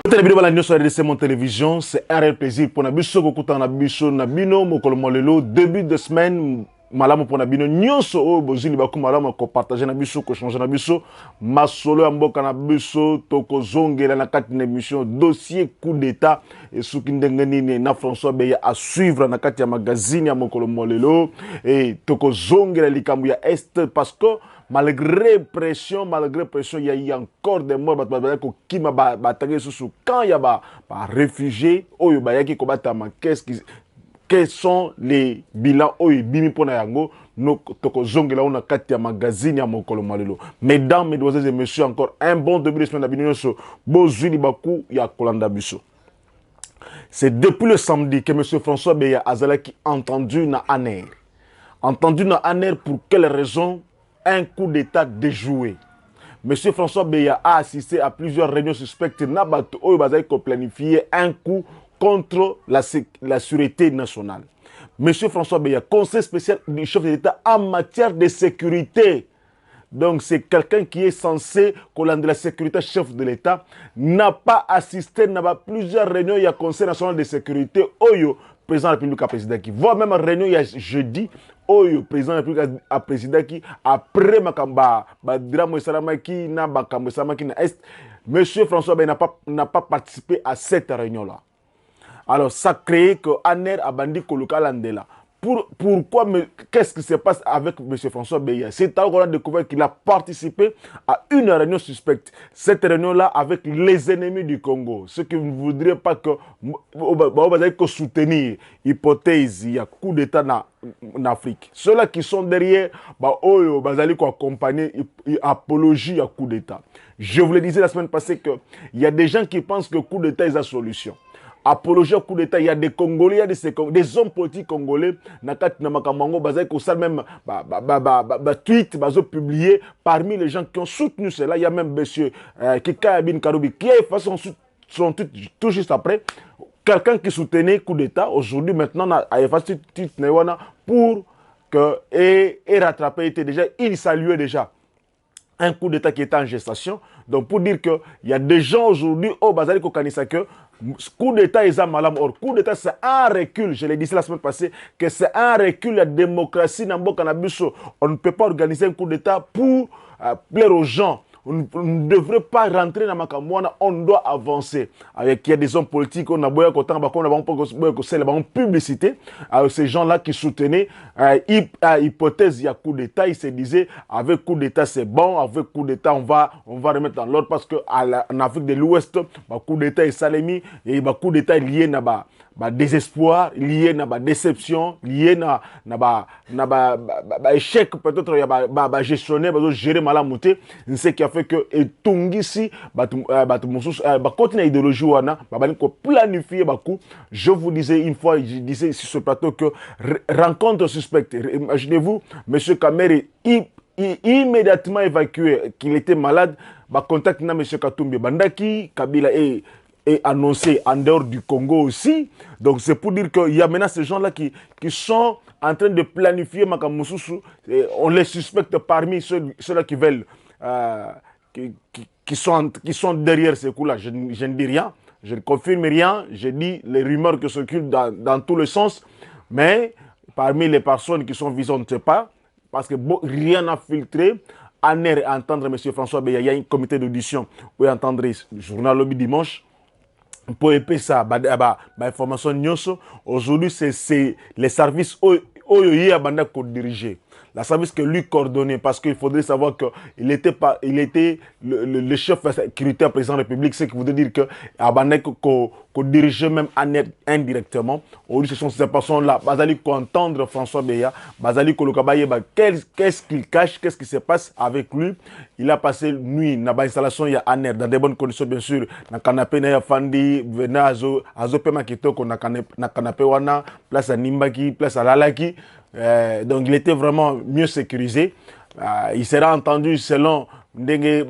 Télévidéo la nyonso RDC mon télévision, c'est un réel plaisir pour nabiso kokuta nabiso nabino mokolo molelo début de semaine malamu pour nabino nyonso o bozili baku malamu ko partager nabiso ko changer nabiso masolo ya mboka nabiso toko zongela na kati na émission dossier coup d'état et soki ndenge nini na François Beya à suivre na kati ya magazine ya mokolo molelo et toko zongela likambu ya est parce que malgré pression, il y a eu encore des morts. Quand il y a des réfugiés, quels sont les bilans Mesdames, mesdemoiselles et messieurs, encore un bon début de semaine. C'est depuis le samedi que M. François Beya Azalaki entendu na ANER. Entendu na ANER pour quelles raisons? Un coup d'État déjoué. Monsieur François Beya a assisté à plusieurs réunions suspectes. Nabato Oyo planifié un coup contre la sûreté nationale. Monsieur François Beya, conseil spécial du chef de l'État en matière de sécurité. Donc c'est quelqu'un qui est censé collander la sécurité, chef de l'État, n'a pas assisté, n'a pas plusieurs réunions, il y a conseil national de sécurité, Oyo, président de la République à président qui, voire même réunion il y a jeudi, Oyo, président de la République à président qui, après Makamba, Badramo Salamaki, Nabakambo Salamaki, Monsieur François Ben n'a pas participé à cette réunion-là. Alors ça crée que ANER a bandit Koluka Landela. Pourquoi, qu'est-ce qui se passe avec M. François Beya? C'est alors qu'on a découvert qu'il a participé à une réunion suspecte. Cette réunion-là avec les ennemis du Congo. Ce qui ne voudrait pas que soutenir l'hypothèse, il y a coup d'État en Afrique. Ceux-là qui sont derrière, accompagner apologie à coup d'État. Je vous le disais la semaine passée qu'il y a des gens qui pensent que coup d'État est la solution. Apologie au coup d'État, il y a des Congolais, il y a des hommes politiques congolais, même tweet, publié parmi les gens qui ont soutenu cela. Il y a même monsieur Kika Bin Karoubi qui a effacé son tweet tout juste après. Quelqu'un qui soutenait coup d'État, aujourd'hui, maintenant, a effacé tweet pour que et rattraper, il saluait déjà un coup d'État qui était en gestation. Donc pour dire qu'il y a des gens aujourd'hui au Bazali Kokanisa que coup d'État est un malam. Or, coup d'État c'est un recul. Je l'ai dit la semaine passée que c'est un recul. La démocratie n'a pas. On ne peut pas organiser un coup d'État pour plaire aux gens. On ne devrait pas rentrer dans ma camoine, on doit avancer. Avec il y a des hommes politiques, on a besoin de publicité. Ces gens-là qui soutenaient hypothèse, il y a coup d'État, ils se disaient avec coup d'État c'est bon, avec coup d'État on va remettre dans l'ordre parce que en Afrique de l'Ouest, coup d'État est salami et coup d'État est lié à désespoir, lié à déception, lié à échec peut-être il y a gestionnaire, gérer malamouté, ce qui a fait que et tungisi continuer idéologie wana planifier bakou. Je vous disais une fois, je disais sur ce plateau que rencontre suspecte. Imaginez-vous, monsieur Kamere immédiatement évacué qu'il était malade, contact na monsieur Katumbi Bandaki, Kabila est annoncé en dehors du Congo aussi. Donc c'est pour dire qu'il y a maintenant ces gens-là qui sont en train de planifier Makamususu. On les suspecte parmi ceux-là qui veulent, qui sont derrière ces coups-là. Je ne dis rien, je ne confirme rien. Je dis les rumeurs qui circulent dans tous les sens. Mais parmi les personnes qui sont visées, on ne sait pas. Parce que rien n'a filtré. ANER entendre M. François Beya, il y a un comité d'audition où entendre le journal Lobby dimanche. Pour épais ça, information nyonso. Aujourd'hui, c'est les services Oyoye Abanda qu'on dirigeait. La service que lui coordonnait, parce qu'il faudrait savoir qu'il était le chef de la sécurité président de la République, ce qui voudrait dire que Abanda qu'on dirigeait même indirectement. Aujourd'hui, ce sont ces personnes-là. Bazali entendre François Beya, Bazali Kolokabaye, qu'est-ce qu'il cache, qu'est-ce qui se passe avec lui. Il a passé nuit dans l'installation, il y a ANER, dans des bonnes conditions, bien sûr. Dans le canapé, il y a Fandi, venait à Zopema Kitoko, dans le canapé, place à Nimbaki, place à Lalaki. Donc il était vraiment mieux sécurisé. Il sera entendu selon Ndenge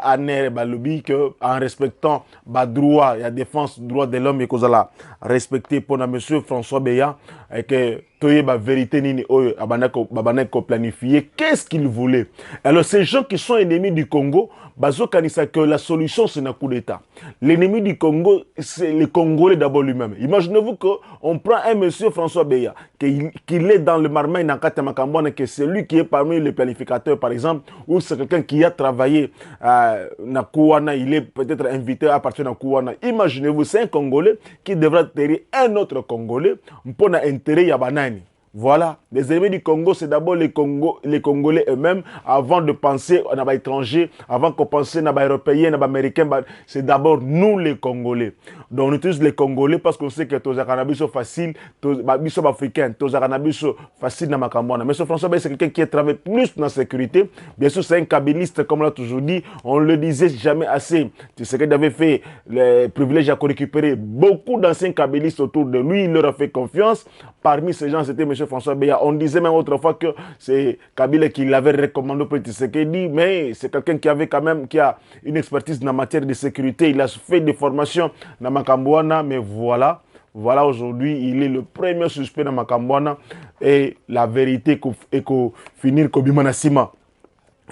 ANER lobby que en respectant droit, il y a défense droit de l'homme et qu'on a respecté pour monsieur François Beya et que la vérité nini oyo abana ko planifier qu'est-ce qu'ils voulaient. Alors ces gens qui sont ennemis du Congo bazo kanisa que la solution c'est un coup d'état. L'ennemi du Congo c'est le Congolais d'abord lui-même. Imaginez-vous que on prend un monsieur François Beya qu'il est dans le Marmaille Nakata Makambouana, que c'est lui qui est parmi les planificateurs par exemple, ou c'est quelqu'un qui a travaillé na Kouana, il est peut-être invité à partir de Kouana. Imaginez-vous, c'est un Congolais qui devrait terrir un autre Congolais pour intérêt Yabanani. Voilà, les ennemis du Congo, c'est d'abord les Congolais eux-mêmes, avant de penser à les étrangers, avant qu'on pense à les Européens, aux Américains, c'est d'abord nous les Congolais. Donc on utilise les Congolais parce qu'on sait que tous les cannabis sont faciles, tous les Africains, tous les cannabis sont faciles dans ma Cambouana. Mais ce François, c'est quelqu'un qui travaille plus dans la sécurité. Bien sûr, c'est un kabiliste, comme on l'a toujours dit, on ne le disait jamais assez. Tu sais qu'il avait fait les privilèges à récupérer beaucoup d'anciens kabilistes autour de lui, il leur a fait confiance. Parmi ces gens, c'était M. François Beya. On disait même autrefois que c'est Kabila qui l'avait recommandé pour Tshisekedi, mais c'est quelqu'un qui avait quand même, qui a une expertise en matière de sécurité. Il a fait des formations dans Makambouana, mais voilà. Voilà, aujourd'hui, il est le premier suspect dans Makambouana. Et la vérité est qu'on finit comme Bimanasima.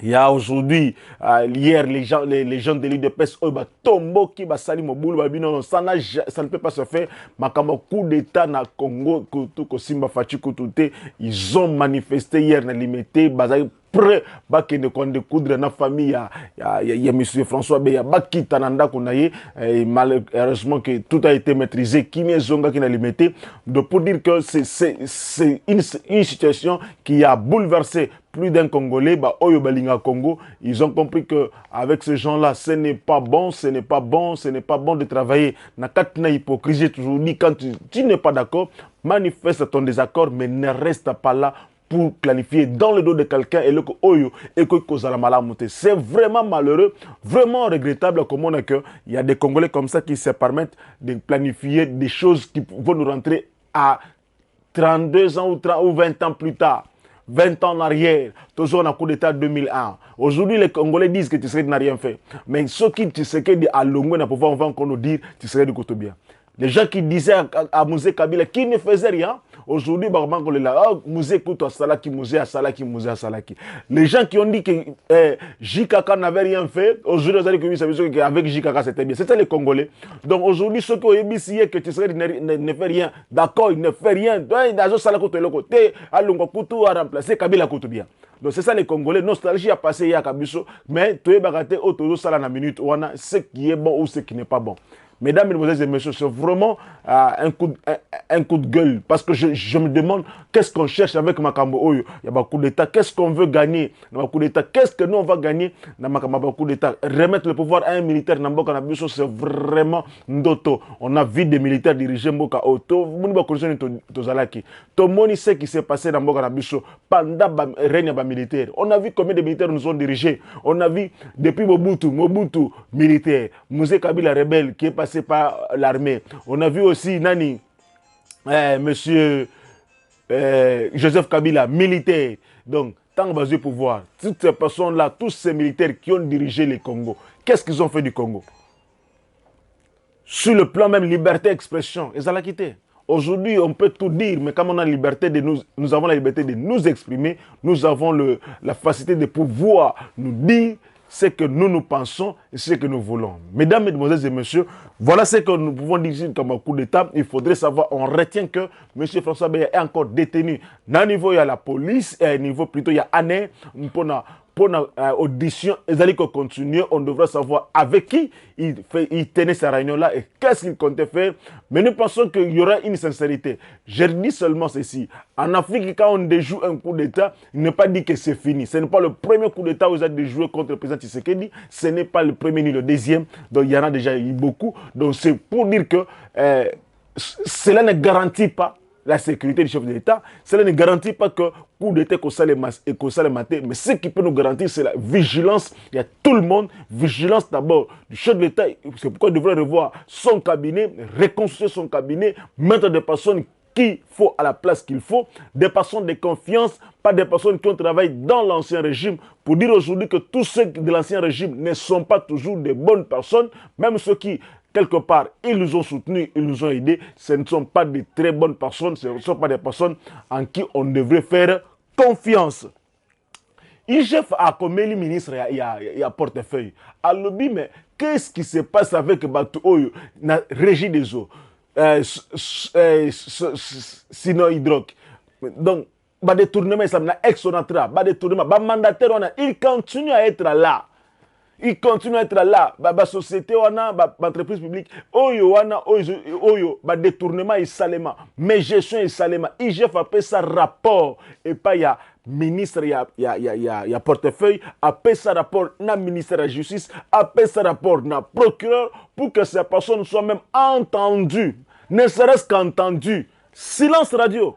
Il y a aujourd'hui, hier, les gens de l'UDPS, Tombo qui va salir Moboulou, ça ne peut pas se faire. Makamba coup d'État na Congo, Simba Fachi Koutoute, ils ont manifesté hier dans l'imité, prêt baki ne konde coudre na famille ya monsieur François Beya baki tananda konaye malheureusement que tout a été maîtrisé Kimi Zonga qui n'a limité donc pour dire que c'est une situation qui a bouleversé plus d'un Congolais Oyo Balinga Congo. Ils ont compris que avec ces gens-là ce n'est pas bon, ce n'est pas bon de travailler na katna hypocrisie. Toujours dit quand tu n'es pas d'accord, manifeste ton désaccord mais ne reste pas là pour planifier dans le dos de quelqu'un et le oyo et que cause la malamouté. C'est vraiment malheureux, vraiment regrettable comme on a que il y a des Congolais comme ça qui se permettent de planifier des choses qui vont nous rentrer à 32 ans ou 20 ans plus tard. 20 ans en arrière, toujours en coup d'État 2001. Aujourd'hui, les Congolais disent que Tshisekedi n'a rien fait. Mais ceux qui Tshisekedi à Longwe n'a pas encore nous dire Tshisekedi côté bien. Les gens qui disaient à Mouzé Kabila qui ne faisait rien, aujourd'hui, Mouzé Kouto Salaki, Mouzé Salaki, Mouzé Salaki. Les gens qui ont dit que JKK n'avait rien fait, aujourd'hui, ils ont dit qu'avec JKK c'était bien. C'était les Congolais. Donc aujourd'hui, ceux qui ont émis que Tshisekedi ne fait rien, d'accord, il ne fait rien. Dans Salako de l'autre côté, Alungo Koutou a remplacé Kabila Koutou bien. Donc c'est ça les Congolais. Nostalgie a passé hier à Kabiso, mais tu es bagaté autour de ça la minute, on a ce qui est bon ou ce qui n'est pas bon. Mesdames, Mesdemoiselles et Messieurs, c'est vraiment un coup de gueule. Parce que je me demande qu'est-ce qu'on cherche avec Makambo Oyo. Il y a beaucoup d'État. Qu'est-ce qu'on veut gagner dans Makambo d'État? Qu'est-ce que nous on va gagner dans Makambo d'État? Remettre le pouvoir à un militaire dans Mboka Nabiso, c'est vraiment ndoto. On a vu des militaires diriger Mboka Oto. Tout le monde sait ce qui s'est passé dans Mboka Nabiso pendant le règne militaire. On a vu combien de militaires nous ont dirigés. On a vu depuis Mobutu militaire. Mouzé Kabila rebelle qui est passé par l'armée. On a vu aussi Nani, monsieur Joseph Kabila, militaire. Donc, tant basé pouvoir, toutes ces personnes-là, tous ces militaires qui ont dirigé le Congo, qu'est-ce qu'ils ont fait du Congo? Sur le plan même liberté d'expression, ils ont la quitté. Aujourd'hui, on peut tout dire, mais comme on a la liberté de nous avons la liberté de nous exprimer, nous avons la facilité de pouvoir nous dire ce que nous pensons et ce que nous voulons. Mesdames, Mesdemoiselles et Messieurs, voilà ce que nous pouvons dire comme un coup d'État. Il faudrait savoir, on retient que M. François Beya est encore détenu. D'un niveau, il y a la police, et à un niveau plutôt, il y a Anne, pour audition, ils allaient continuer, on devrait savoir avec qui il tenait sa réunion-là et qu'est-ce qu'il comptait faire. Mais nous pensons qu'il y aura une sincérité. Je dis seulement ceci. En Afrique, quand on déjoue un coup d'État, il n'est pas dit que c'est fini. Ce n'est pas le premier coup d'État où ils ont déjoué contre le président Tshisekedi. Ce n'est pas le premier ni le deuxième. Donc il y en a déjà eu beaucoup. Donc c'est pour dire que cela ne garantit pas la sécurité du chef de l'État. Cela ne garantit pas que coup d'État qu'on s'allait mater, mais ce qui peut nous garantir, c'est la vigilance. Il y a tout le monde. Vigilance d'abord du chef de l'État. C'est pourquoi il devrait revoir son cabinet, reconstruire son cabinet, mettre des personnes qu'il faut à la place qu'il faut, des personnes de confiance, pas des personnes qui ont travaillé dans l'ancien régime, pour dire aujourd'hui que tous ceux de l'ancien régime ne sont pas toujours des bonnes personnes, même ceux qui quelque part, ils nous ont soutenus, ils nous ont aidés. Ce ne sont pas de très bonnes personnes, ce ne sont pas des personnes en qui on devrait faire confiance. IGF a comme le ministre, il y a portefeuille. Alors, mais qu'est-ce qui se passe avec la régie des eaux, sinon hydroc? Donc, bah détournement, ça m'a exonatra, bah détournement, bah mandataire, il continue à être là. Il continue à être là. Bah société, bah entreprise publique, oyo, bah détournement et salement, mais gestion et salement. IGF a fait ça rapport et pas il y a ministre, il y a portefeuille, a fait ça rapport na ministère de la justice, a fait ça rapport na procureur pour que ces personnes soient même entendues, ne serait-ce qu'entendues. Silence radio.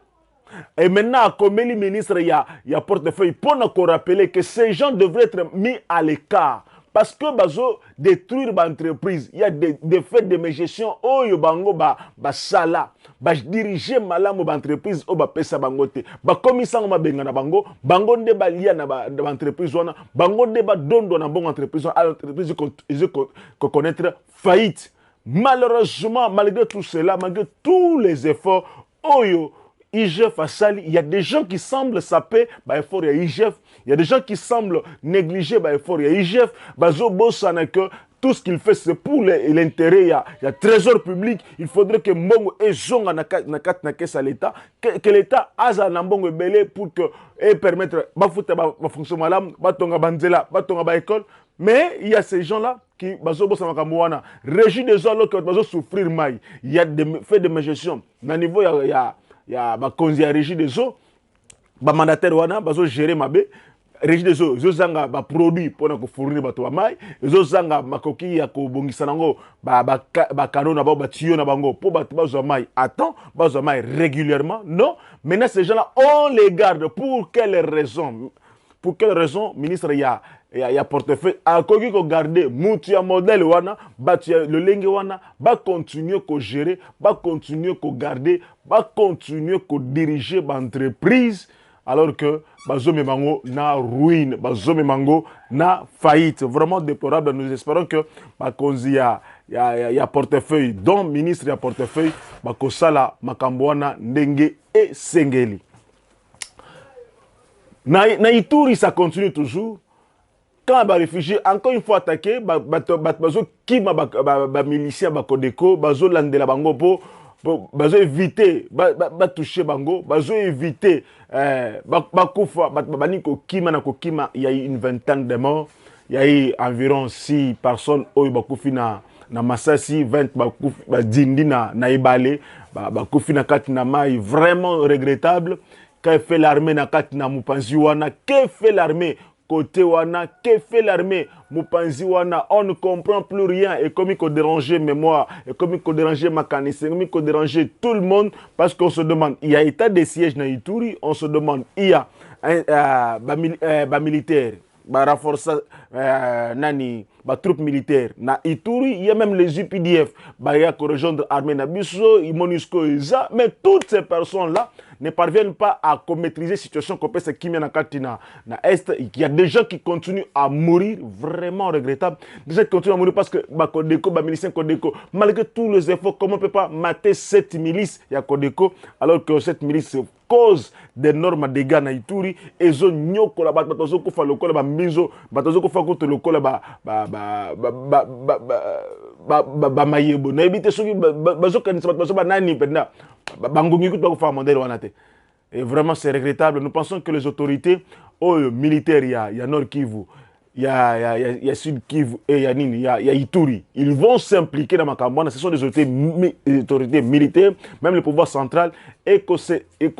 Et maintenant, comme le ministre, il y a portefeuille pour nous rappeler que ces gens devraient être mis à l'écart. Parce que bazo détruire l'entreprise, il y a des faits de gestion, oh yo bango ba sala, ba diriger malamu l'entreprise, oh ba pesa bango te, ba commissaire ma benga na bango nde ba lia na ba entreprise wana, bango nde ba dondo na bon entreprise, l'entreprise ils connaître faillite. Malheureusement, malgré tout cela, malgré tous les efforts, oh yo IGF a sali, il y a des gens qui semblent saper, bah effort il y a IGF, il y a des gens qui semblent négliger, bah effort il y a IGF, bah que tout ce qu'il fait c'est pour l'intérêt, il y a trésor public, il faudrait que Mbongo et Zonga na l'État, que l'État a un Mbongo belé pour que et permettre bah fonction malam, bah tonga banzela, bah tonga ba école, mais il y a ces gens-là qui bazo bossa makamwana, régit des autres qui bazo souffrir mal, il y a des faits de gestion, na niveau il y a la régie des eaux, le mandataire wana bazo gérer mabe, régie des eaux, zo zanga ba produit pour na ko fournir bato ba mai, zo zanga makoki ya ko bongisa nango ba kano na ba tuyau na bango pour bato bazo mai. Attends, bazo mai régulièrement. Non, maintenant ces gens-là on les garde pour quelle raison? Pour quelle raison, ministre, il y a portefeuille, à quoi qu'on garde, moutia modèle wana, le lengue wana, va continuer à gérer, va continuer à garder, va continuer à diriger l'entreprise, alors que Bazome Mango na ruine, Bazome Mango na faillite. Vraiment déplorable. Nous espérons que il y a portefeuille, dont ministre il y a portefeuille, Bakosala, Makambouana, Ndenge et Sengeli. Na Ituri, ça continue toujours. Quand les réfugiés, encore une fois attaqués, bazo kima ba miliciens ba Kodeko, bazo landela bango bazo éviter, toucher bango, bazo éviter, kufa, baniko kima na kokima, il y a eu une vingtaine de morts, il y a eu environ 6 personnes oyo bakufi na Masasi, 20 dindi na Ibale, bakufi na kati na mai, vraiment regrettable. Que fait l'armée na kati na Mupanzi wana? Que fait l'armée côté wana? Que fait l'armée Mupanzi wana? On ne comprend plus rien. Et comme il faut déranger mémoire, et comme il faut déranger Makanise, comme il faut déranger tout le monde, parce qu'on se demande, il y a état de siège na Ituri, on se demande, il y a un militaire, renforcer nani troupes militaires na Ituri, il y a même les UPDF, il y a que rejoindre l'armée na Bisso, MONUSCO, mais toutes ces personnes là ne parviennent pas à maîtriser la situation qu'on peut se qui na Katina na Est. Il y a des gens qui continuent à mourir, vraiment regrettable. Des gens qui continuent à mourir parce que Kodeko, milicien Kodeko, malgré tous les efforts, comment on ne peut pas mater cette milice, il y a Kodeko, alors que cette milice cause d'énormes dégâts na Ituri, et zo nyoko la batazo ko fa lokola ba mizo, batazo ko fa ko to lokola mayebo. Na ebite soki bazo kanisa bazo ba nani penda. Bangongi ko to fa modèle wana te. Et vraiment c'est regrettable. Nous pensons que les autorités militaires, il y a Nord Kivu, il y a Sud Kivu et il y a Ituri. Ils vont s'impliquer dans Makambouana. Ce sont des autorités militaires, même le pouvoir central, et qu'on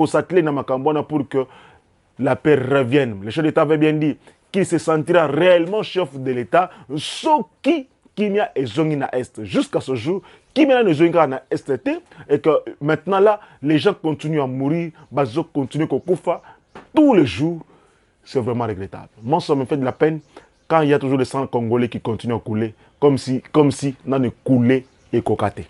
s'attelle dans Makambouana pour que la paix revienne. Le chef d'État avait bien dit qu'il se sentira réellement chef de l'État, sauf qui Kimia et Zongina Est. Jusqu'à ce jour, Kimia et Zongina Est était, et que maintenant là, les gens continuent à mourir, Bazo continue à Koufa tous les jours. C'est vraiment regrettable. Moi, ça me fait de la peine quand il y a toujours des sang congolais qui continuent à couler, comme si on ne coulait et cocaté.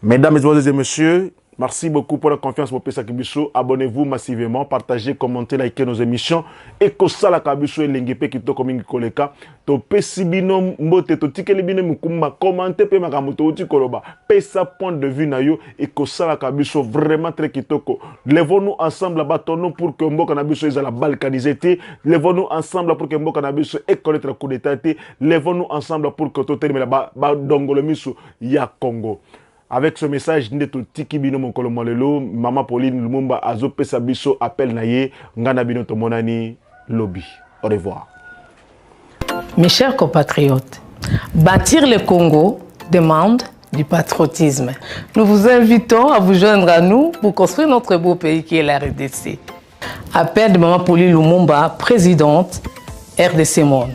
Mesdames, Mesdemoiselles et Messieurs, Merci beaucoup pour la confiance pour Pesa Kibiso. Abonnez-vous massivement, partagez, commentez, likez nos émissions. Et que ça la Kabiso et l'Engepe qui to comme koleka. To pesi bino mbote to tikeli bino mukumba commenter pe makamoto uti koloba. Pesa point de vue na yo et que ça la Kabiso vraiment très kitoko. Levons-nous ensemble là-bas pour que Mboka Nabiso est à la balkanisé. Levons-nous ensemble pour que Mboka Nabiso ait connaître le coup d'état. Levons-nous ensemble pour que Totel me là-bas dongolomiso ya Congo. Avec ce message, Neto Tiki Bino Mokolomolelo, Maman Pauline Lumumba Azo Pesa Biso appelle Naye, Ngana Bino Tomonani Lobby. Au revoir. Mes chers compatriotes, bâtir le Congo demande du patriotisme. Nous vous invitons à vous joindre à nous pour construire notre beau pays qui est la RDC. Appel de Maman Pauline Lumumba, présidente RDC Monde,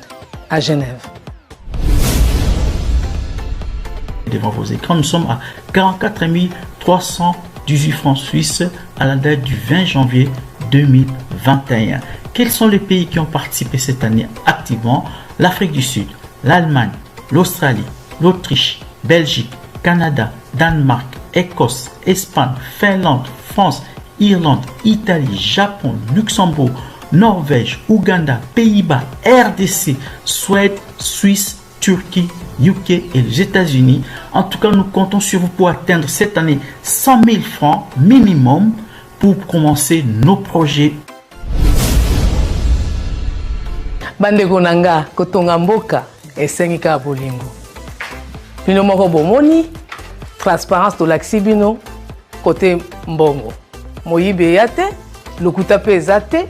à Genève. Devant vos écrans, nous sommes à 44 318 francs suisses à la date du 20 janvier 2021. Quels sont les pays qui ont participé cette année activement? L'Afrique du Sud, l'Allemagne, l'Australie, l'Autriche, Belgique, Canada, Danemark, Écosse, Espagne, Finlande, France, Irlande, Italie, Japon, Luxembourg, Norvège, Ouganda, Pays-Bas, RDC, Suède, Suisse, Turquie, UK et les États-Unis. En tout cas, nous comptons sur vous pour atteindre cette année 100 000 francs minimum pour commencer nos projets. Bandeko nanga kotonga mboka esengika bolingo. Bino moko bomoni transparence to laksi bino côté mbongo. Moyibe yate, lokuta pe zate.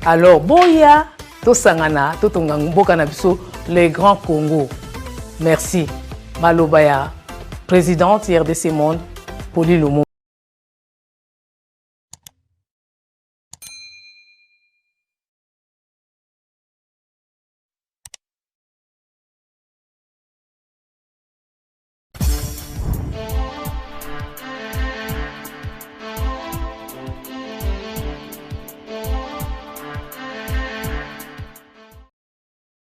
Alors boya to sangana to tonga mboka na biso les grands Congo. Merci. Malobaya, présidente RDC Monde, Pauline Lumumba.